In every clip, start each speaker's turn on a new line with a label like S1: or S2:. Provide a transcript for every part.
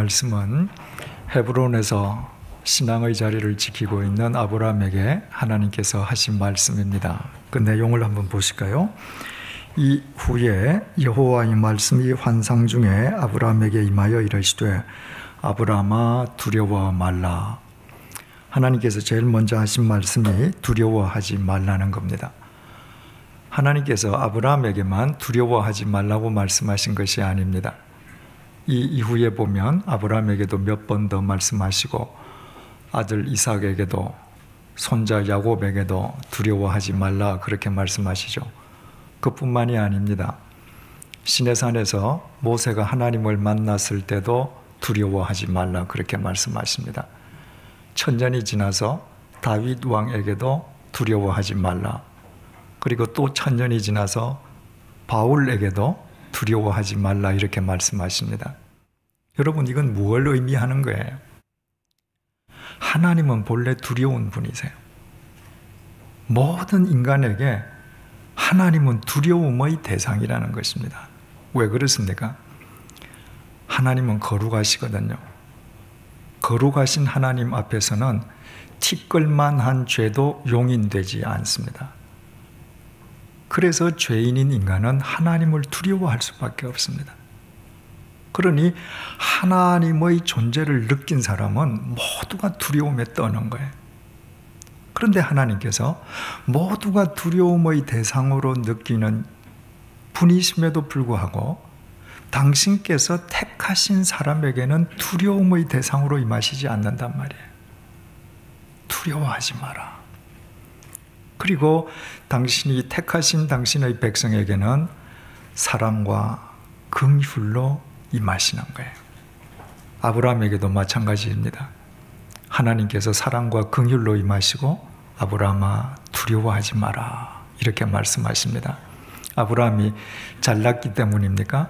S1: 말씀은 헤브론에서 신앙의 자리를 지키고 있는 아브라함에게 하나님께서 하신 말씀입니다. 그 내용을 한번 보실까요? 이후에 여호와의 말씀이 환상 중에 아브라함에게 임하여 이르시되 아브라함아 두려워 말라. 하나님께서 제일 먼저 하신 말씀이 두려워하지 말라는 겁니다. 하나님께서 아브라함에게만 두려워하지 말라고 말씀하신 것이 아닙니다. 이 이후에 보면 아브라함에게도 몇 번 더 말씀하시고 아들 이삭에게도 손자 야곱에게도 두려워하지 말라 그렇게 말씀하시죠. 그뿐만이 아닙니다. 시내산에서 모세가 하나님을 만났을 때도 두려워하지 말라 그렇게 말씀하십니다. 천년이 지나서 다윗 왕에게도 두려워하지 말라. 그리고 또 천년이 지나서 바울에게도 두려워하지 말라 이렇게 말씀하십니다. 여러분, 이건 무엇을 의미하는 거예요? 하나님은 본래 두려운 분이세요. 모든 인간에게 하나님은 두려움의 대상이라는 것입니다. 왜 그렇습니까? 하나님은 거룩하시거든요. 거룩하신 하나님 앞에서는 티끌만한 죄도 용인되지 않습니다. 그래서 죄인인 인간은 하나님을 두려워할 수밖에 없습니다. 그러니 하나님의 존재를 느낀 사람은 모두가 두려움에 떠는 거예요. 그런데 하나님께서 모두가 두려움의 대상으로 느끼는 분이심에도 불구하고 당신께서 택하신 사람에게는 두려움의 대상으로 임하시지 않는단 말이에요. 두려워하지 마라. 그리고 당신이 택하신 당신의 백성에게는 사랑과 긍휼로 임하시는 거예요. 아브라함에게도 마찬가지입니다. 하나님께서 사랑과 긍휼로 임하시고 아브라함아 두려워하지 마라 이렇게 말씀하십니다. 아브라함이 잘났기 때문입니까?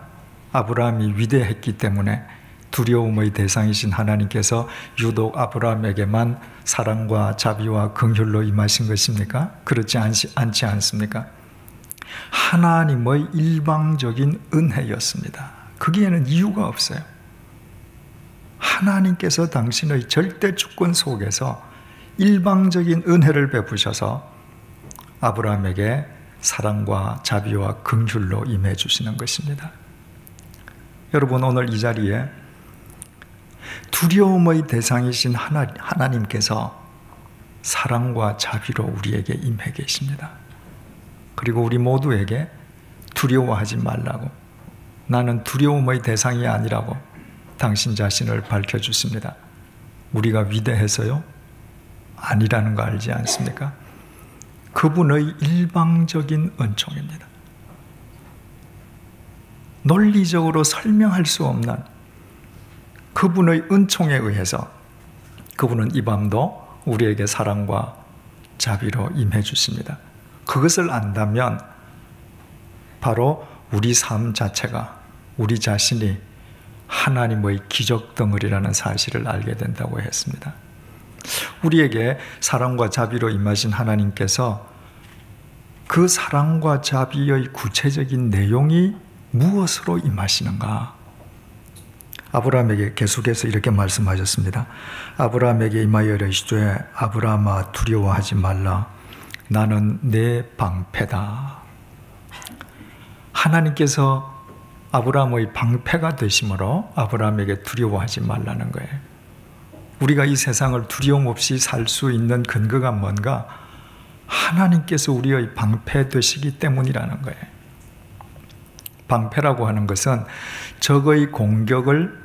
S1: 아브라함이 위대했기 때문에 두려움의 대상이신 하나님께서 유독 아브라함에게만 사랑과 자비와 긍휼로 임하신 것입니까? 그렇지 않지 않습니까? 하나님의 일방적인 은혜였습니다. 거기에는 이유가 없어요. 하나님께서 당신의 절대 주권 속에서 일방적인 은혜를 베푸셔서 아브라함에게 사랑과 자비와 긍휼로 임해 주시는 것입니다. 여러분, 오늘 이 자리에 두려움의 대상이신 하나님께서 사랑과 자비로 우리에게 임해 계십니다. 그리고 우리 모두에게 두려워하지 말라고, 나는 두려움의 대상이 아니라고 당신 자신을 밝혀주십니다. 우리가 위대해서요? 아니라는 거 알지 않습니까? 그분의 일방적인 은총입니다. 논리적으로 설명할 수 없는 그분의 은총에 의해서 그분은 이 밤도 우리에게 사랑과 자비로 임해 주십니다. 그것을 안다면 바로 우리 삶 자체가, 우리 자신이 하나님의 기적 덩어리라는 사실을 알게 된다고 했습니다. 우리에게 사랑과 자비로 임하신 하나님께서 그 사랑과 자비의 구체적인 내용이 무엇으로 임하시는가? 아브라함에게 계속해서 이렇게 말씀하셨습니다. 아브라함에게 임하여 이르시되 아브라함아 두려워하지 말라. 나는 내 방패다. 하나님께서 아브라함의 방패가 되심으로 아브라함에게 두려워하지 말라는 거예요. 우리가 이 세상을 두려움 없이 살 수 있는 근거가 뭔가? 하나님께서 우리의 방패 되시기 때문이라는 거예요. 방패라고 하는 것은 적의 공격을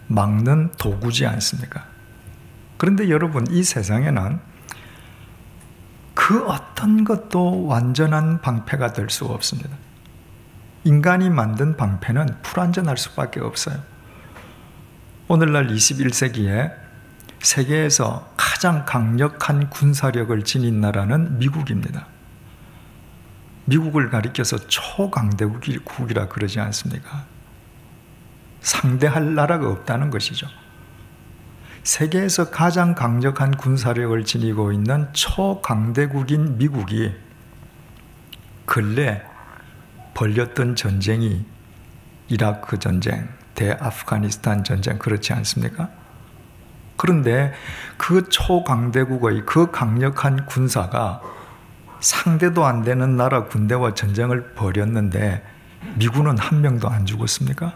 S1: 막는 도구지 않습니까? 그런데 여러분, 이 세상에는 그 어떤 것도 완전한 방패가 될 수 없습니다. 인간이 만든 방패는 불완전할 수밖에 없어요. 오늘날 21세기에 세계에서 가장 강력한 군사력을 지닌 나라는 미국입니다. 미국을 가리켜서 초강대국이라 그러지 않습니까? 상대할 나라가 없다는 것이죠. 세계에서 가장 강력한 군사력을 지니고 있는 초강대국인 미국이 근래 벌였던 전쟁이 이라크 전쟁, 대아프가니스탄 전쟁 그렇지 않습니까? 그런데 그 초강대국의 그 강력한 군사가 상대도 안 되는 나라 군대와 전쟁을 벌였는데 미군은 한 명도 안 죽었습니까?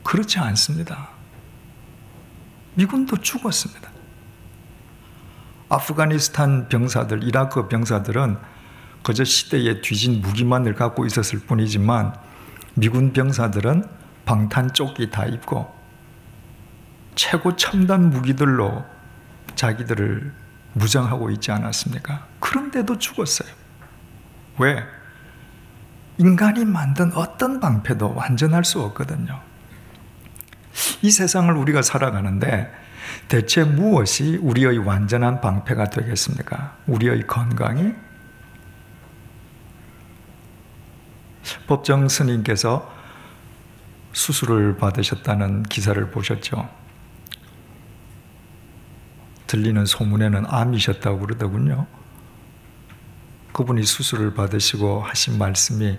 S1: 그렇지 않습니다. 미군도 죽었습니다. 아프가니스탄 병사들, 이라크 병사들은 그저 시대에 뒤진 무기만을 갖고 있었을 뿐이지만 미군 병사들은 방탄조끼 다 입고 최고 첨단 무기들로 자기들을 무장하고 있지 않았습니까? 그런데도 죽었어요. 왜? 인간이 만든 어떤 방패도 완전할 수 없거든요. 이 세상을 우리가 살아가는데 대체 무엇이 우리의 완전한 방패가 되겠습니까? 우리의 건강이? 법정 스님께서 수술을 받으셨다는 기사를 보셨죠? 들리는 소문에는 암이셨다고 그러더군요. 그분이 수술을 받으시고 하신 말씀이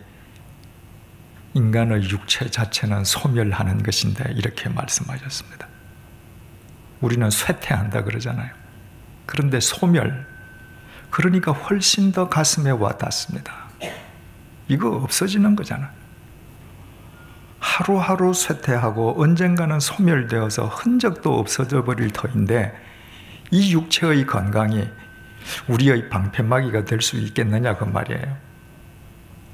S1: 인간의 육체 자체는 소멸하는 것인데 이렇게 말씀하셨습니다. 우리는 쇠퇴한다 그러잖아요. 그런데 소멸, 그러니까 훨씬 더 가슴에 와 닿습니다. 이거 없어지는 거잖아요. 하루하루 쇠퇴하고 언젠가는 소멸되어서 흔적도 없어져 버릴 터인데 이 육체의 건강이 우리의 방패막이가 될 수 있겠느냐 그 말이에요.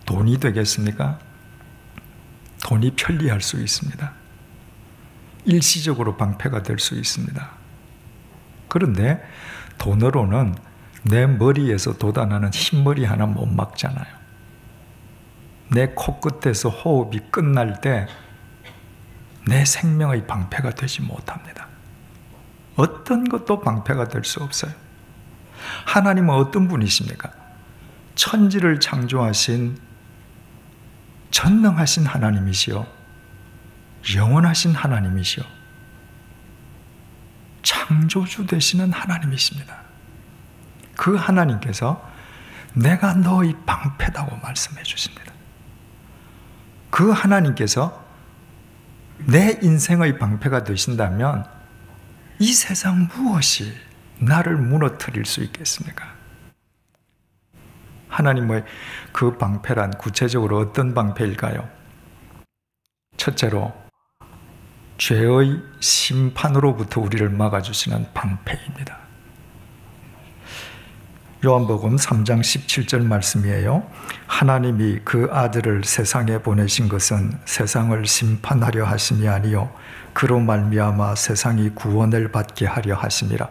S1: 돈이 되겠습니까? 돈이 편리할 수 있습니다. 일시적으로 방패가 될 수 있습니다. 그런데 돈으로는 내 머리에서 돋아나는 흰머리 하나 못 막잖아요. 내 코끝에서 호흡이 끝날 때 내 생명의 방패가 되지 못합니다. 어떤 것도 방패가 될 수 없어요. 하나님은 어떤 분이십니까? 천지를 창조하신 전능하신 하나님이시요, 영원하신 하나님이시요, 창조주 되시는 하나님이십니다. 그 하나님께서 내가 너의 방패다고 말씀해 주십니다. 그 하나님께서 내 인생의 방패가 되신다면 이 세상 무엇이 나를 무너뜨릴 수 있겠습니까? 하나님의 그 방패란 구체적으로 어떤 방패일까요? 첫째로 죄의 심판으로부터 우리를 막아주시는 방패입니다. 요한복음 3장 17절 말씀이에요. 하나님이 그 아들을 세상에 보내신 것은 세상을 심판하려 하심이 아니요 그로 말미암아 세상이 구원을 받게 하려 하심이라.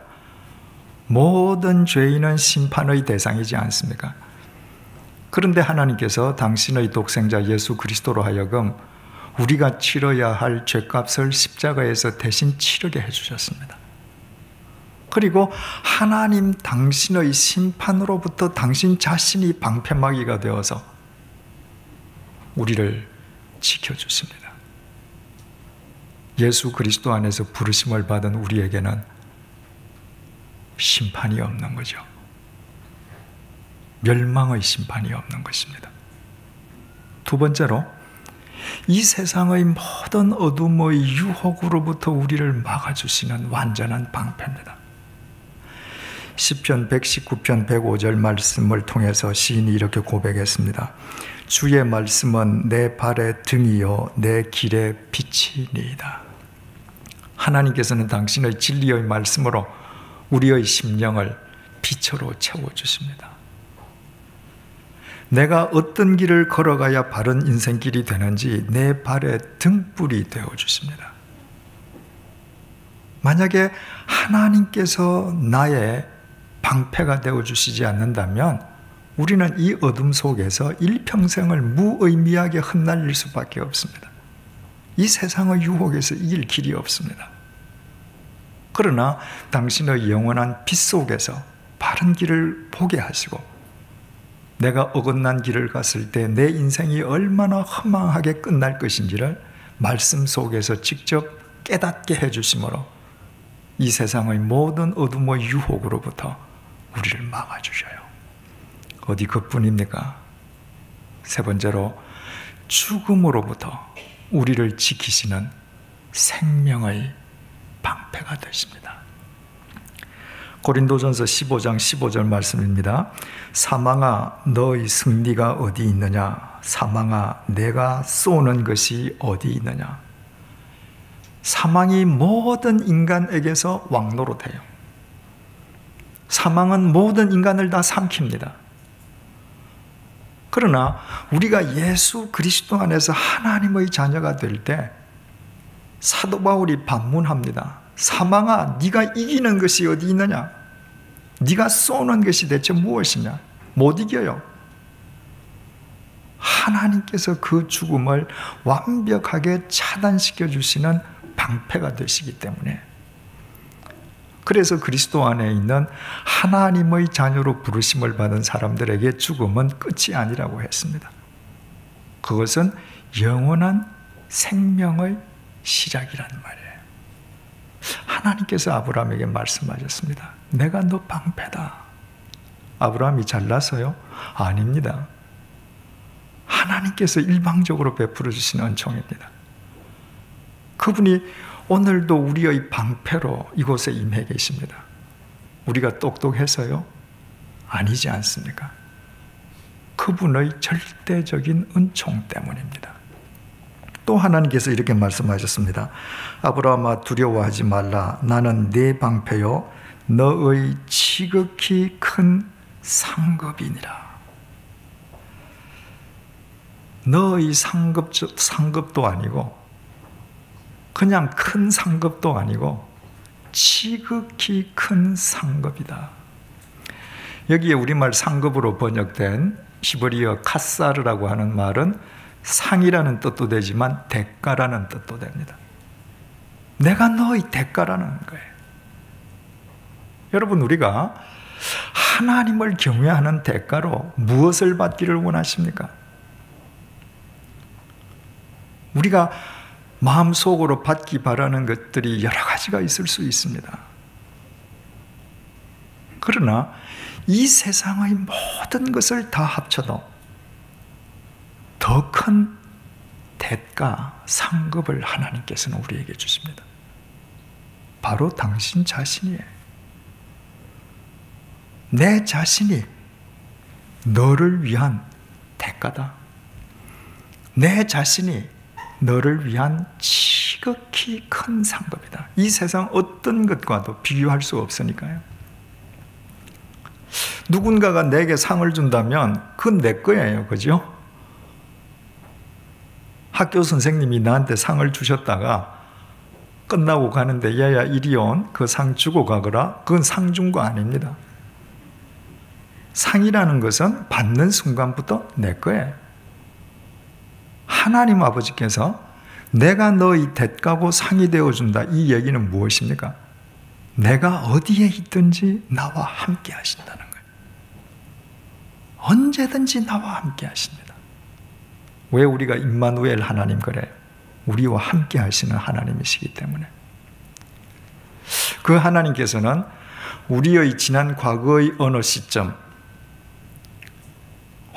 S1: 모든 죄인은 심판의 대상이지 않습니까? 그런데 하나님께서 당신의 독생자 예수 그리스도로 하여금 우리가 치러야 할 죄값을 십자가에서 대신 치르게 해주셨습니다. 그리고 하나님 당신의 심판으로부터 당신 자신이 방패막이가 되어서 우리를 지켜주십니다. 예수 그리스도 안에서 부르심을 받은 우리에게는 심판이 없는 거죠. 멸망의 심판이 없는 것입니다. 두 번째로 이 세상의 모든 어둠의 유혹으로부터 우리를 막아주시는 완전한 방패입니다. 시편 119편 105절 말씀을 통해서 시인이 이렇게 고백했습니다. 주의 말씀은 내 발의 등이요 내 길의 빛이니이다. 하나님께서는 당신의 진리의 말씀으로 우리의 심령을 빛으로 채워주십니다. 내가 어떤 길을 걸어가야 바른 인생길이 되는지 내 발의 등불이 되어주십니다. 만약에 하나님께서 나의 방패가 되어주시지 않는다면 우리는 이 어둠 속에서 일평생을 무의미하게 흩날릴 수밖에 없습니다. 이 세상의 유혹에서 이길 길이 없습니다. 그러나 당신의 영원한 빛 속에서 바른 길을 보게 하시고 내가 어긋난 길을 갔을 때 내 인생이 얼마나 허망하게 끝날 것인지를 말씀 속에서 직접 깨닫게 해주심으로 이 세상의 모든 어둠의 유혹으로부터 우리를 막아주셔요. 어디 그뿐입니까? 세 번째로 죽음으로부터 우리를 지키시는 생명의 방패가 되십니다. 고린도전서 15장 15절 말씀입니다. 사망아 너의 승리가 어디 있느냐? 사망아 내가 쏘는 것이 어디 있느냐? 사망이 모든 인간에게서 왕노릇해요. 사망은 모든 인간을 다 삼킵니다. 그러나 우리가 예수 그리스도 안에서 하나님의 자녀가 될 때 사도 바울이 반문합니다. 사망아 네가 이기는 것이 어디 있느냐? 네가 쏘는 것이 대체 무엇이냐? 못 이겨요. 하나님께서 그 죽음을 완벽하게 차단시켜 주시는 방패가 되시기 때문에, 그래서 그리스도 안에 있는 하나님의 자녀로 부르심을 받은 사람들에게 죽음은 끝이 아니라고 했습니다. 그것은 영원한 생명의 시작이라는 말이에요. 하나님께서 아브라함에게 말씀하셨습니다. 내가 너 방패다. 아브라함이 잘나서요? 아닙니다. 하나님께서 일방적으로 베풀어 주신 은총입니다. 그분이 오늘도 우리의 방패로 이곳에 임해 계십니다. 우리가 똑똑해서요? 아니지 않습니까? 그분의 절대적인 은총 때문입니다. 또 하나님께서 이렇게 말씀하셨습니다. 아브라함아 두려워하지 말라. 나는 네 방패요 너의 지극히 큰 상급이니라. 너의 상급도 아니고 그냥 큰 상급도 아니고 지극히 큰 상급이다. 여기에 우리말 상급으로 번역된 히브리어 카사르라고 하는 말은 상이라는 뜻도 되지만 대가라는 뜻도 됩니다. 내가 너의 대가라는 거예요. 여러분, 우리가 하나님을 경외하는 대가로 무엇을 받기를 원하십니까? 우리가 마음속으로 받기 바라는 것들이 여러 가지가 있을 수 있습니다. 그러나 이 세상의 모든 것을 다 합쳐도 더 큰 대가, 상급을 하나님께서는 우리에게 주십니다. 바로 당신 자신이에요. 내 자신이 너를 위한 대가다. 내 자신이 너를 위한 지극히 큰 상급이다. 이 세상 어떤 것과도 비교할 수 없으니까요. 누군가가 내게 상을 준다면 그건 내 거예요. 그죠? 학교 선생님이 나한테 상을 주셨다가 끝나고 가는데 야야 이리 온, 그 상 주고 가거라. 그건 상 준 거 아닙니다. 상이라는 것은 받는 순간부터 내 거예요. 하나님 아버지께서 내가 너의 대가고 상이 되어준다. 이 얘기는 무엇입니까? 내가 어디에 있든지 나와 함께 하신다는 거예요. 언제든지 나와 함께 하십니다. 왜 우리가 임마누엘 하나님 그래요? 우리와 함께 하시는 하나님이시기 때문에. 그 하나님께서는 우리의 지난 과거의 어느 시점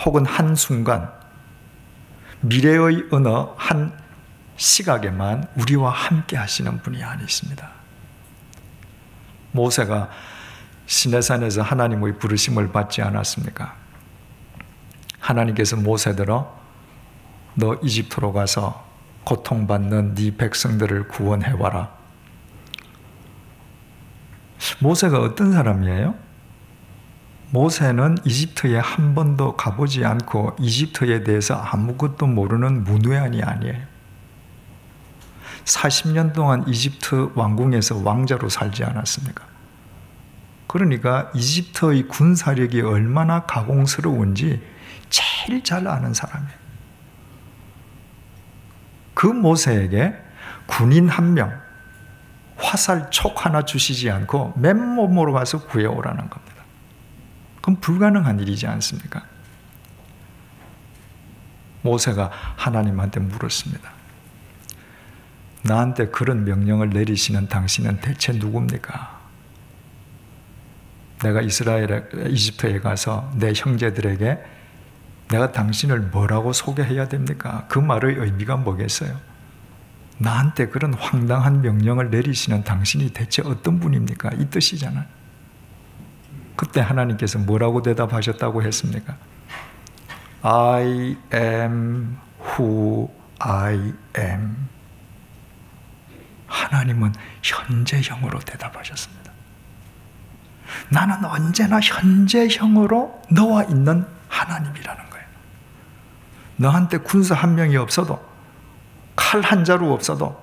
S1: 혹은 한순간, 미래의 어느 한 시각에만 우리와 함께 하시는 분이 아니십니다. 모세가 시내산에서 하나님의 부르심을 받지 않았습니까? 하나님께서 모세들어 너 이집트로 가서 고통받는 네 백성들을 구원해와라. 모세가 어떤 사람이에요? 모세는 이집트에 한 번도 가보지 않고 이집트에 대해서 아무것도 모르는 문외한이 아니에요. 40년 동안 이집트 왕궁에서 왕자로 살지 않았습니까? 그러니까 이집트의 군사력이 얼마나 가공스러운지 제일 잘 아는 사람이에요. 그 모세에게 군인 한 명, 화살 촉 하나 주시지 않고 맨몸으로 가서 구해오라는 겁니다. 그건 불가능한 일이지 않습니까? 모세가 하나님한테 물었습니다. 나한테 그런 명령을 내리시는 당신은 대체 누굽니까? 내가 이집트에 가서 내 형제들에게 내가 당신을 뭐라고 소개해야 됩니까? 그 말의 의미가 뭐겠어요? 나한테 그런 황당한 명령을 내리시는 당신이 대체 어떤 분입니까? 이 뜻이잖아요. 그때 하나님께서 뭐라고 대답하셨다고 했습니까? I am who I am. 하나님은 현재형으로 대답하셨습니다. 나는 언제나 현재형으로 너와 있는 하나님이라는 거예요. 너한테 군사 한 명이 없어도, 칼 한 자루 없어도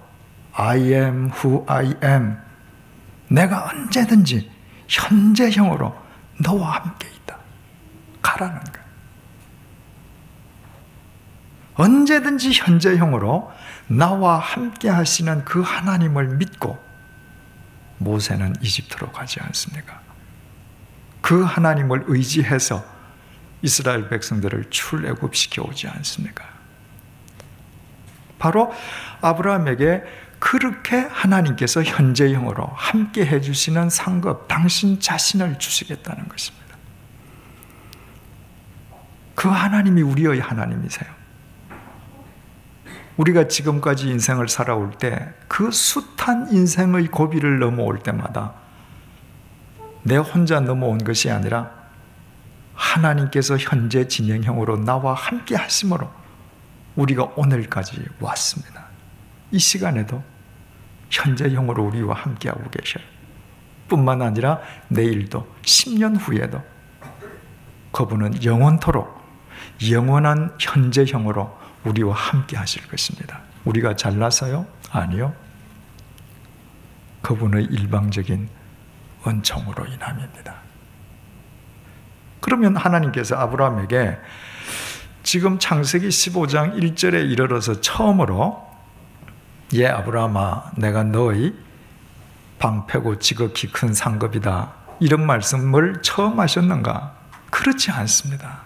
S1: I am who I am. 내가 언제든지 현재형으로 너와 함께 있다. 가라는 거예요. 언제든지 현재형으로 나와 함께 하시는 그 하나님을 믿고 모세는 이집트로 가지 않습니까? 그 하나님을 의지해서 이스라엘 백성들을 출애굽시켜 오지 않습니까? 바로 아브라함에게 그렇게 하나님께서 현재형으로 함께 해주시는 상급, 당신 자신을 주시겠다는 것입니다. 그 하나님이 우리의 하나님이세요. 우리가 지금까지 인생을 살아올 때 그 숱한 인생의 고비를 넘어올 때마다 내 혼자 넘어온 것이 아니라 하나님께서 현재 진행형으로 나와 함께 하심으로 우리가 오늘까지 왔습니다. 이 시간에도 현재형으로 우리와 함께하고 계셔요. 뿐만 아니라 내일도 10년 후에도 그분은 영원토록 영원한 현재형으로 우리와 함께 하실 것입니다. 우리가 잘나서요? 아니요. 그분의 일방적인 은총으로 인함입니다. 그러면 하나님께서 아브라함에게 지금 창세기 15장 1절에 이르러서 처음으로 아브라함아, 내가 너의 방패고 지극히 큰 상급이다, 이런 말씀을 처음 하셨는가? 그렇지 않습니다.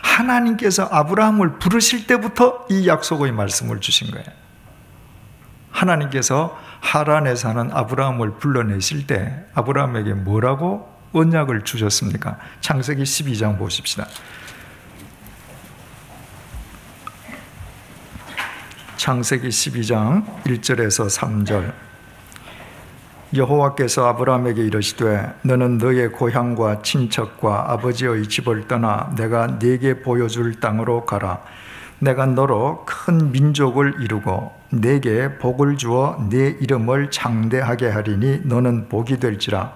S1: 하나님께서 아브라함을 부르실 때부터 이 약속의 말씀을 주신 거예요. 하나님께서 하란에 사는 아브라함을 불러내실 때 아브라함에게 뭐라고 언약을 주셨습니까? 창세기 12장 보십시다. 창세기 12장 1절에서 3절. 여호와께서 아브라함에게 이르시되 너는 너의 고향과 친척과 아버지의 집을 떠나 내가 네게 보여줄 땅으로 가라. 내가 너로 큰 민족을 이루고 네게 복을 주어 네 이름을 창대하게 하리니 너는 복이 될지라.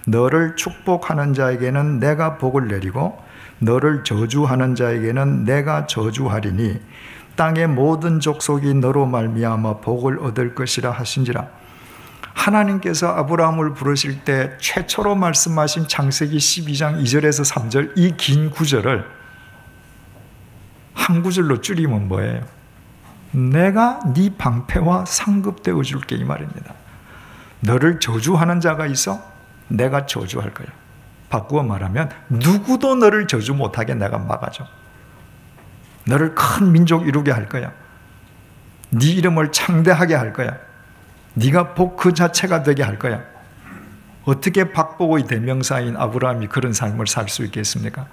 S1: 너를 축복하는 자에게는 내가 복을 내리고 너를 저주하는 자에게는 내가 저주하리니 땅의 모든 족속이 너로 말미암아 복을 얻을 것이라 하신지라. 하나님께서 아브라함을 부르실 때 최초로 말씀하신 창세기 12장 2절에서 3절 이 긴 구절을 한 구절로 줄이면 뭐예요? 내가 네 방패와 상급되어 줄게, 이 말입니다. 너를 저주하는 자가 있어? 내가 저주할 거야. 바꾸어 말하면 누구도 너를 저주 못하게 내가 막아줘. 너를 큰 민족 이루게 할 거야. 네 이름을 창대하게 할 거야. 네가 복 그 자체가 되게 할 거야. 어떻게 박복의 대명사인 아브라함이 그런 삶을 살 수 있겠습니까?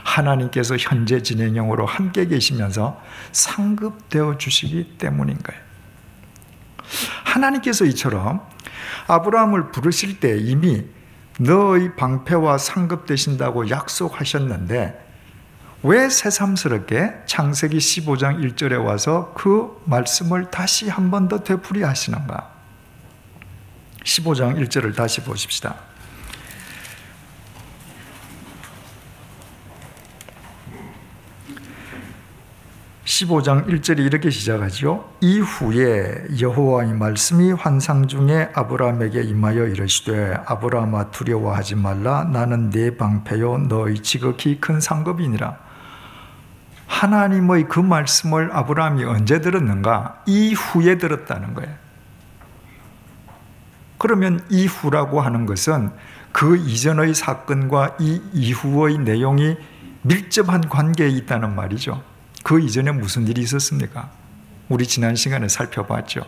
S1: 하나님께서 현재 진행형으로 함께 계시면서 상급되어 주시기 때문인 거예요. 하나님께서 이처럼 아브라함을 부르실 때 이미 너의 방패와 상급되신다고 약속하셨는데 왜 새삼스럽게 창세기 15장 1절에 와서 그 말씀을 다시 한 번 더 되풀이하시는가? 15장 1절을 다시 보십시다. 15장 1절이 이렇게 시작하죠. 이후에 여호와의 말씀이 환상 중에 아브라함에게 임하여 이르시되 아브라함아 두려워하지 말라. 나는 네 방패요 너의 지극히 큰 상급이니라. 하나님의 그 말씀을 아브라함이 언제 들었는가? 이후에 들었다는 거예요. 그러면 이후라고 하는 것은 그 이전의 사건과 이 이후의 내용이 밀접한 관계에 있다는 말이죠. 그 이전에 무슨 일이 있었습니까? 우리 지난 시간에 살펴봤죠.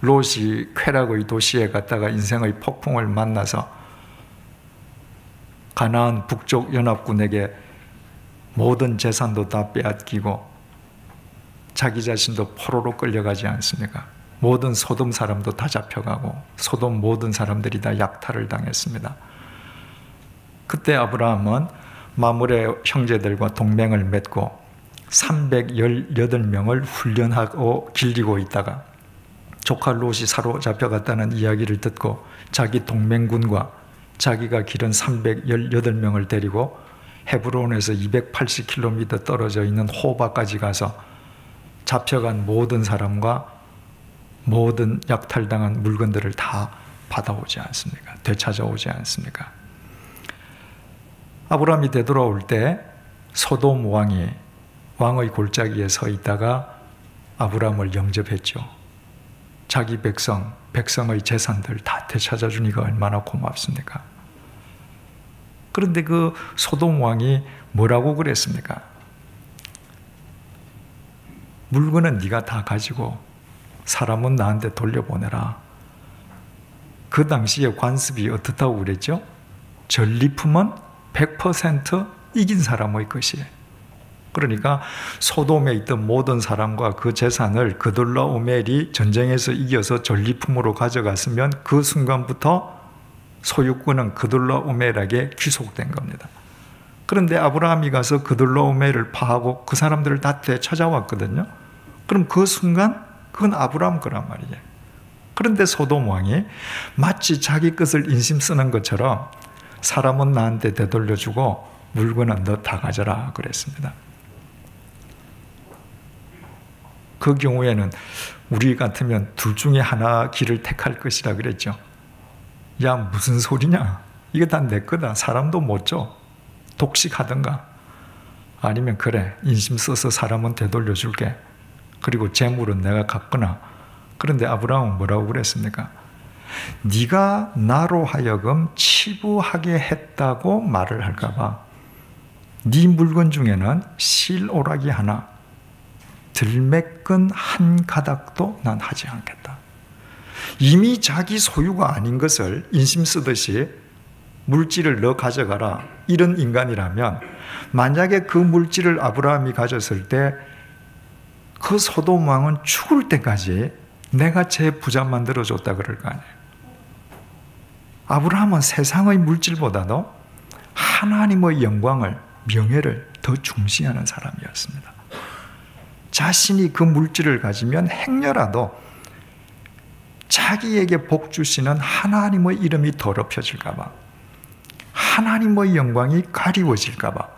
S1: 롯이 쾌락의 도시에 갔다가 인생의 폭풍을 만나서 가나안 북쪽 연합군에게 모든 재산도 다 빼앗기고 자기 자신도 포로로 끌려가지 않습니까? 모든 소돔 사람도 다 잡혀가고 소돔 모든 사람들이 다 약탈을 당했습니다. 그때 아브라함은 마므레 형제들과 동맹을 맺고 318명을 훈련하고 길리고 있다가 조카 롯이 사로잡혀갔다는 이야기를 듣고 자기 동맹군과 자기가 기른 318명을 데리고 헤브론에서 280km 떨어져 있는 호바까지 가서 잡혀간 모든 사람과 모든 약탈당한 물건들을 다 받아오지 않습니까? 되찾아오지 않습니까? 아브라함이 되돌아올 때 소돔 왕의 골짜기에 서 있다가 아브라함을 영접했죠. 자기 백성의 재산들 다 되찾아주니까 얼마나 고맙습니까? 그런데 그 소돔 왕이 뭐라고 그랬습니까? 물건은 네가 다 가지고 사람은 나한테 돌려보내라. 그 당시에 관습이 어떻다고 그랬죠? 전리품은 100% 이긴 사람의 것이에요. 그러니까 소돔에 있던 모든 사람과 그 재산을 그돌라오멜이 전쟁에서 이겨서 전리품으로 가져갔으면 그 순간부터 소유권은 그돌라오멜에게 귀속된 겁니다. 그런데 아브라함이 가서 그돌라오멜을 파하고 그 사람들을 다 되찾아왔거든요. 그럼 그 순간 그건 아브라함 거란 말이에요. 그런데 소돔 왕이 마치 자기 것을 인심 쓰는 것처럼 사람은 나한테 되돌려주고 물건은 너 다 가져라 그랬습니다. 그 경우에는 우리 같으면 둘 중에 하나 길을 택할 것이라 그랬죠. 야, 무슨 소리냐? 이거 다 내 거다. 사람도 못 줘. 독식하든가. 아니면 그래, 인심 써서 사람은 되돌려줄게. 그리고 재물은 내가 갖거나. 그런데 아브라함은 뭐라고 그랬습니까? 네가 나로 하여금 치부하게 했다고 말을 할까 봐 네 물건 중에는 실오라기 하나, 들매끈 한 가닥도 난 하지 않겠다. 이미 자기 소유가 아닌 것을 인심 쓰듯이 물질을 너 가져가라, 이런 인간이라면 만약에 그 물질을 아브라함이 가졌을 때 그 소돔 왕은 죽을 때까지 내가 제 부자 만들어줬다 그럴 거 아니에요. 아브라함은 세상의 물질보다도 하나님의 영광을, 명예를 더 중시하는 사람이었습니다. 자신이 그 물질을 가지면 행여라도 자기에게 복 주시는 하나님의 이름이 더럽혀질까 봐, 하나님의 영광이 가리워질까 봐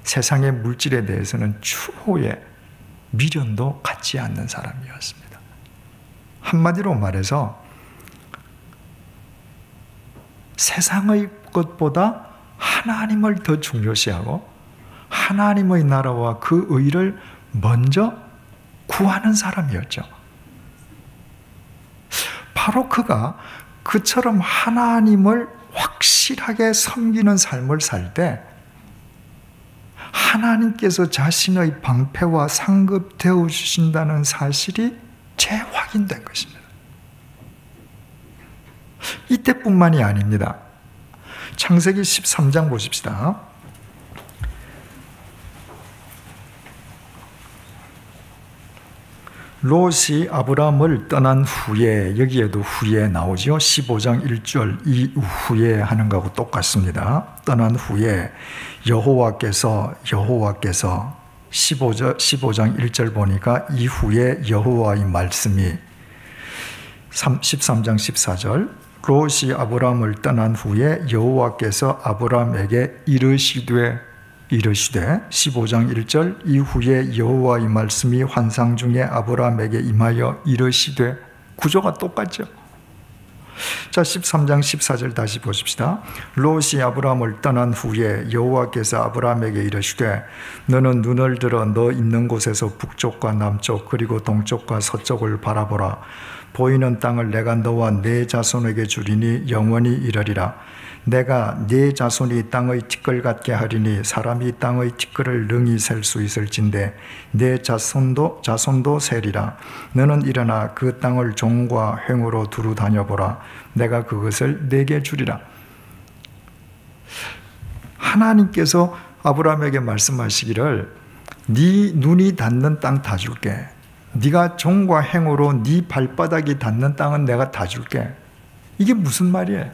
S1: 세상의 물질에 대해서는 추호의 미련도 갖지 않는 사람이었습니다. 한마디로 말해서 세상의 것보다 하나님을 더 중요시하고 하나님의 나라와 그 의를 먼저 구하는 사람이었죠. 바로 그가 그처럼 하나님을 확실하게 섬기는 삶을 살 때 하나님께서 자신의 방패와 상급되어 주신다는 사실이 재확인된 것입니다. 이때뿐만이 아닙니다. 창세기 13장 보십시다. 롯이 아브라함을 떠난 후에, 여기에도 후에 나오죠. 15장 1절 이후에 하는 거하고 똑같습니다. 떠난 후에 여호와께서 15장 1절 보니까 이후에 여호와의 말씀이 13장 14절 롯이 아브라함을 떠난 후에 여호와께서 아브라함에게 이르시되 15장 1절 이후에 여호와의 말씀이 환상 중에 아브라함에게 임하여 이르시되, 구조가 똑같죠. 자, 13장 14절 다시 보십시다. 롯이 아브라함을 떠난 후에 여호와께서 아브라함에게 이르시되 너는 눈을 들어 너 있는 곳에서 북쪽과 남쪽 그리고 동쪽과 서쪽을 바라보라. 보이는 땅을 내가 너와 네 자손에게 주리니 영원히 이르리라. 내가 네 자손이 땅의 티끌 같게 하리니 사람이 땅의 티끌을 능히 셀 수 있을진데 네 자손도 세리라. 너는 일어나 그 땅을 종과 횡으로 두루 다녀보라. 내가 그것을 네게 주리라. 하나님께서 아브라함에게 말씀하시기를 네 눈이 닿는 땅 다 줄게. 네가 종과 행으로 네 발바닥이 닿는 땅은 내가 다 줄게. 이게 무슨 말이에요?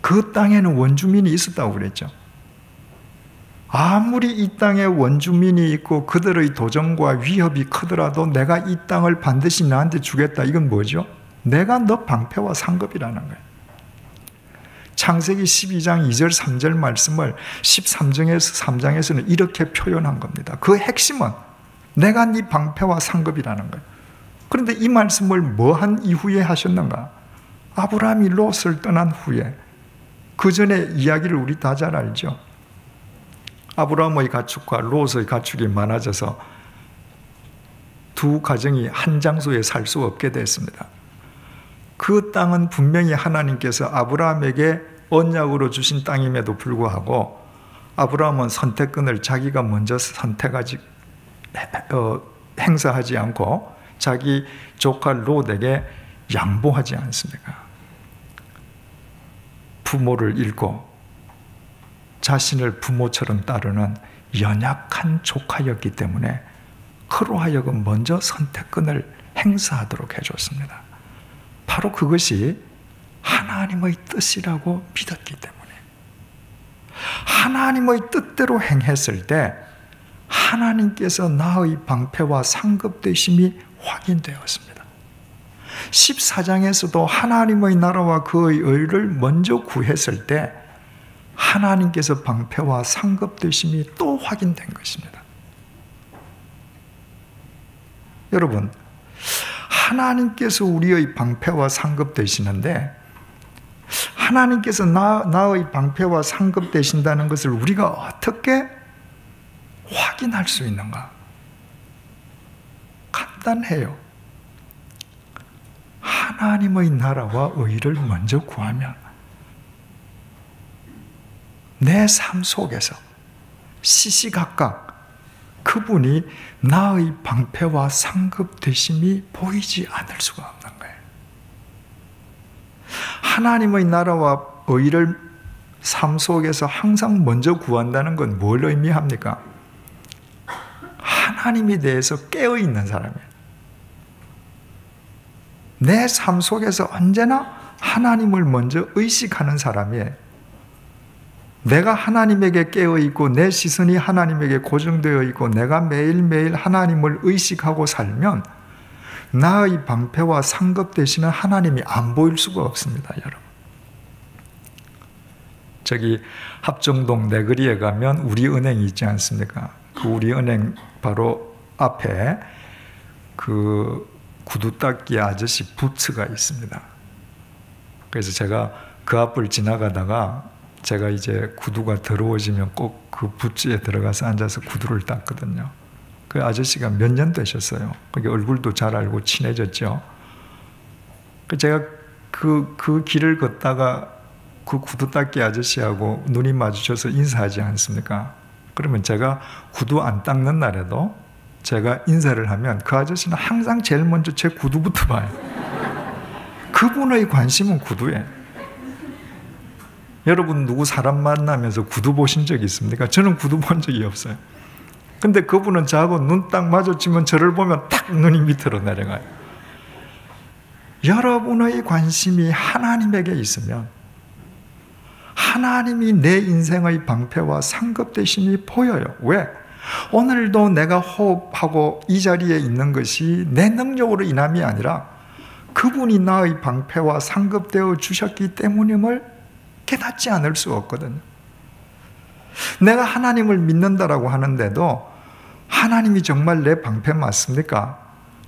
S1: 그 땅에는 원주민이 있었다고 그랬죠. 아무리 이 땅에 원주민이 있고 그들의 도전과 위협이 크더라도 내가 이 땅을 반드시 너한테 주겠다. 이건 뭐죠? 내가 너 방패와 상급이라는 거예요. 창세기 12장 2절 3절 말씀을 13장에서 3장에서는 이렇게 표현한 겁니다. 그 핵심은 내가 네 방패와 상급이라는 거예요. 그런데 이 말씀을 뭐 한 이후에 하셨는가? 아브라함이 롯을 떠난 후에, 그 전에 이야기를 우리 다 잘 알죠. 아브라함의 가축과 롯의 가축이 많아져서 두 가정이 한 장소에 살 수 없게 됐습니다. 그 땅은 분명히 하나님께서 아브라함에게 언약으로 주신 땅임에도 불구하고 아브라함은 선택권을 자기가 먼저 행사하지 않고 자기 조카 롯에게 양보하지 않습니까? 부모를 잃고 자신을 부모처럼 따르는 연약한 조카였기 때문에 그로 하여금 먼저 선택권을 행사하도록 해줬습니다. 바로 그것이 하나님의 뜻이라고 믿었기 때문에, 하나님의 뜻대로 행했을 때 하나님께서 나의 방패와 상급되심이 확인되었습니다. 14장에서도 하나님의 나라와 그의 의를 먼저 구했을 때 하나님께서 방패와 상급되심이 또 확인된 것입니다. 여러분, 하나님께서 우리의 방패와 상급 되시는데 하나님께서 나의 방패와 상급 되신다는 것을 우리가 어떻게 확인할 수 있는가? 간단해요. 하나님의 나라와 의를 먼저 구하면 내 삶 속에서 시시각각 그분이 나의 방패와 상급 되심이 보이지 않을 수가 없는 거예요. 하나님의 나라와 의를 삶 속에서 항상 먼저 구한다는 건 뭘 의미합니까? 하나님에 대해서 깨어있는 사람이에요. 내 삶 속에서 언제나 하나님을 먼저 의식하는 사람이에요. 내가 하나님에게 깨어있고 내 시선이 하나님에게 고정되어 있고 내가 매일매일 하나님을 의식하고 살면 나의 방패와 상급 되시는 하나님이 안 보일 수가 없습니다, 여러분. 저기 합정동 내거리에 가면 우리은행이 있지 않습니까? 그 우리은행 바로 앞에 그 구두 닦기 아저씨 부츠가 있습니다. 그래서 제가 그 앞을 지나가다가 제가 이제 구두가 더러워지면 꼭 그 부츠에 들어가서 앉아서 구두를 닦거든요. 그 아저씨가 몇 년 되셨어요. 그게 얼굴도 잘 알고 친해졌죠. 제가 그 길을 걷다가 그 구두 닦기 아저씨하고 눈이 마주쳐서 인사하지 않습니까? 그러면 제가 구두 안 닦는 날에도 제가 인사를 하면 그 아저씨는 항상 제일 먼저 제 구두부터 봐요. 그분의 관심은 구두에. 여러분 누구 사람 만나면서 구두 보신 적 있습니까? 저는 구두 본 적이 없어요. 근데 그분은 저하고 눈 딱 마주치면 저를 보면 딱 눈이 밑으로 내려가요. 여러분의 관심이 하나님에게 있으면 하나님이 내 인생의 방패와 상급되심이 보여요. 왜? 오늘도 내가 호흡하고 이 자리에 있는 것이 내 능력으로 인함이 아니라 그분이 나의 방패와 상급되어 주셨기 때문임을 깨닫지 않을 수 없거든요. 내가 하나님을 믿는다라고 하는데도 하나님이 정말 내 방패 맞습니까?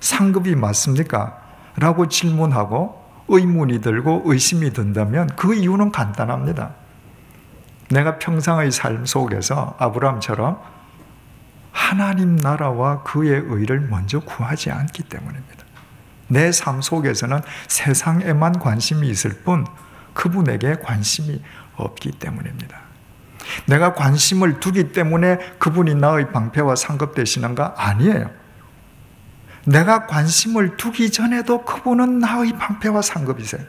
S1: 상급이 맞습니까? 라고 질문하고 의문이 들고 의심이 든다면 그 이유는 간단합니다. 내가 평상의 삶 속에서 아브라함처럼 하나님 나라와 그의 의를 먼저 구하지 않기 때문입니다. 내 삶 속에서는 세상에만 관심이 있을 뿐 그분에게 관심이 없기 때문입니다. 내가 관심을 두기 때문에 그분이 나의 방패와 상급 되시는가? 아니에요. 내가 관심을 두기 전에도 그분은 나의 방패와 상급이세요.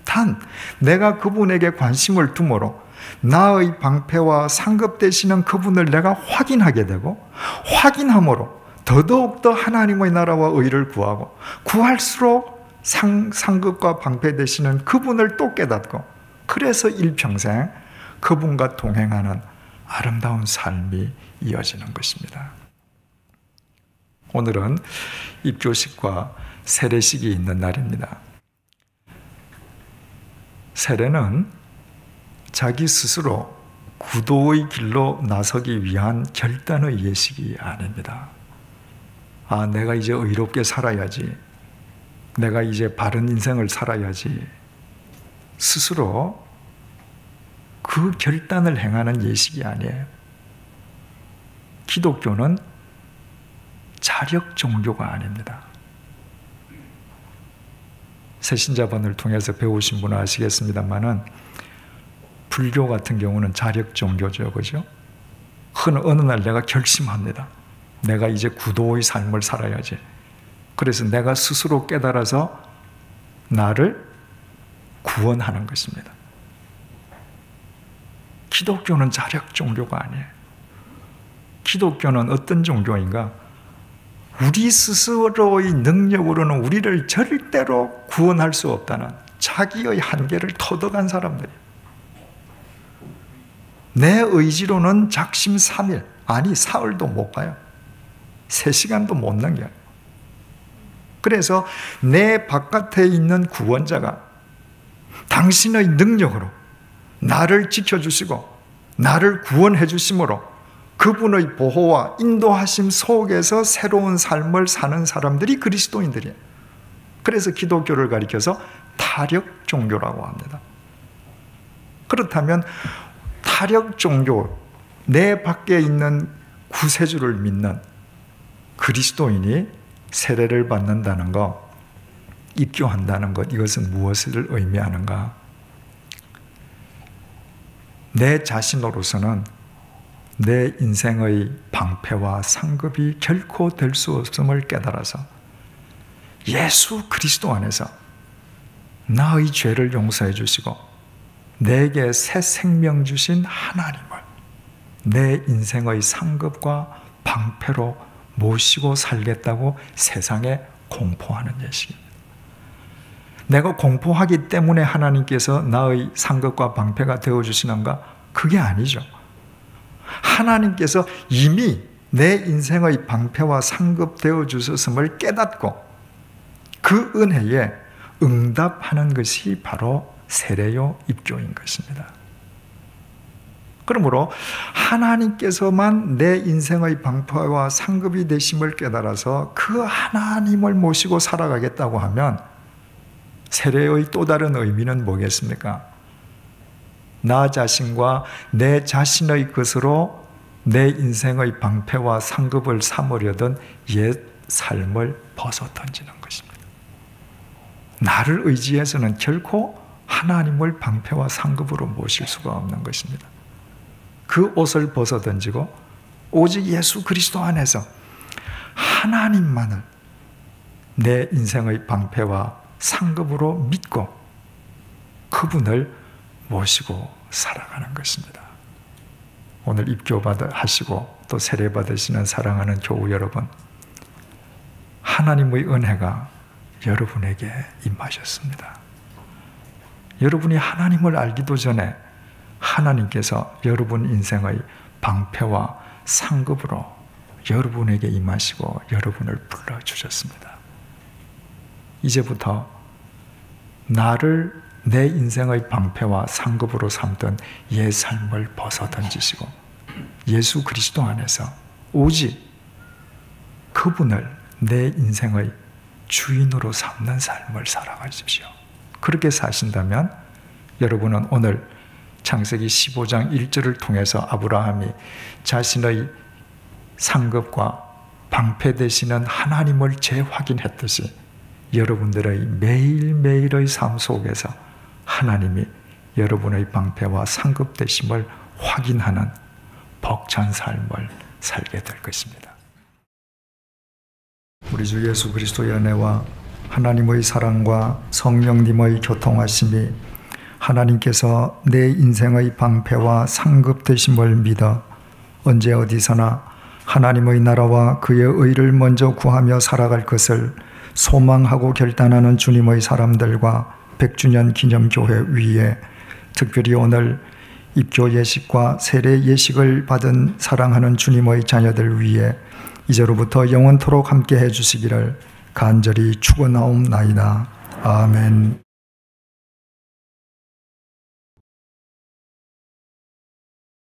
S1: 단 내가 그분에게 관심을 둠으로 나의 방패와 상급 되시는 그분을 내가 확인하게 되고, 확인함으로 더더욱더 하나님의 나라와 의를 구하고, 구할수록 상급과 방패 되시는 그분을 또 깨닫고, 그래서 일평생 그분과 동행하는 아름다운 삶이 이어지는 것입니다. 오늘은 입교식과 세례식이 있는 날입니다. 세례는 자기 스스로 구도의 길로 나서기 위한 결단의 예식이 아닙니다. 내가 이제 의롭게 살아야지, 내가 이제 바른 인생을 살아야지, 스스로 그 결단을 행하는 예식이 아니에요. 기독교는 자력 종교가 아닙니다. 새신자반을 통해서 배우신 분은 아시겠습니다만은, 불교 같은 경우는 자력 종교죠, 그죠? 어느 날 내가 결심합니다. 내가 이제 구도의 삶을 살아야지. 그래서 내가 스스로 깨달아서 나를 구원하는 것입니다. 기독교는 자력 종교가 아니에요. 기독교는 어떤 종교인가? 우리 스스로의 능력으로는 우리를 절대로 구원할 수 없다는 자기의 한계를 터득한 사람들이에요. 내 의지로는 작심삼일, 아니 사흘도 못 가요. 3시간도 못 넘겨요. 그래서 내 바깥에 있는 구원자가 당신의 능력으로 나를 지켜주시고 나를 구원해 주심으로 그분의 보호와 인도하심 속에서 새로운 삶을 사는 사람들이 그리스도인들이에요. 그래서 기독교를 가리켜서 타력 종교라고 합니다. 그렇다면 타력 종교, 내 밖에 있는 구세주를 믿는 그리스도인이 세례를 받는다는 것, 입교한다는 것, 이것은 무엇을 의미하는가? 내 자신으로서는 내 인생의 방패와 상급이 결코 될 수 없음을 깨달아서 예수 그리스도 안에서 나의 죄를 용서해 주시고 내게 새 생명 주신 하나님을 내 인생의 상급과 방패로 모시고 살겠다고 세상에 공포하는 예식입니다. 내가 공포하기 때문에 하나님께서 나의 상급과 방패가 되어주시는가? 그게 아니죠. 하나님께서 이미 내 인생의 방패와 상급 되어주셨음을 깨닫고 그 은혜에 응답하는 것이 바로 세례요 입교인 것입니다. 그러므로 하나님께서만 내 인생의 방패와 상급이 되심을 깨달아서 그 하나님을 모시고 살아가겠다고 하면 세례의 또 다른 의미는 뭐겠습니까? 나 자신과 내 자신의 것으로 내 인생의 방패와 상급을 삼으려던 옛 삶을 벗어던지는 것입니다. 나를 의지해서는 결코 하나님을 방패와 상급으로 모실 수가 없는 것입니다. 그 옷을 벗어던지고 오직 예수 그리스도 안에서 하나님만을 내 인생의 방패와 상급으로 믿고 그분을 모시고 살아가는 것입니다. 오늘 입교하시고 또 세례받으시는 사랑하는 교우 여러분, 하나님의 은혜가 여러분에게 임하셨습니다. 여러분이 하나님을 알기도 전에 하나님께서 여러분 인생의 방패와 상급으로 여러분에게 임하시고 여러분을 불러주셨습니다. 이제부터 나를 내 인생의 방패와 상급으로 삼던 옛 삶을 벗어던지시고 예수 그리스도 안에서 오직 그분을 내 인생의 주인으로 삼는 삶을 살아가십시오. 그렇게 사신다면 여러분은 오늘 창세기 15장 1절을 통해서 아브라함이 자신의 상급과 방패 되시는 하나님을 재확인했듯이 여러분들의 매일매일의 삶 속에서 하나님이 여러분의 방패와 상급 되심을 확인하는 벅찬 삶을 살게 될 것입니다. 우리 주 예수 그리스도의 은혜와 하나님의 사랑과 성령님의 교통하심이 하나님께서 내 인생의 방패와 상급 되심을 믿어 언제 어디서나 하나님의 나라와 그의 의를 먼저 구하며 살아갈 것을 소망하고 결단하는 주님의 사람들과 100주년 기념교회 위에 특별히 오늘 입교 예식과 세례 예식을 받은 사랑하는 주님의 자녀들 위에 이제로부터 영원토록 함께 해주시기를 간절히 축원하옵나이다. 아멘.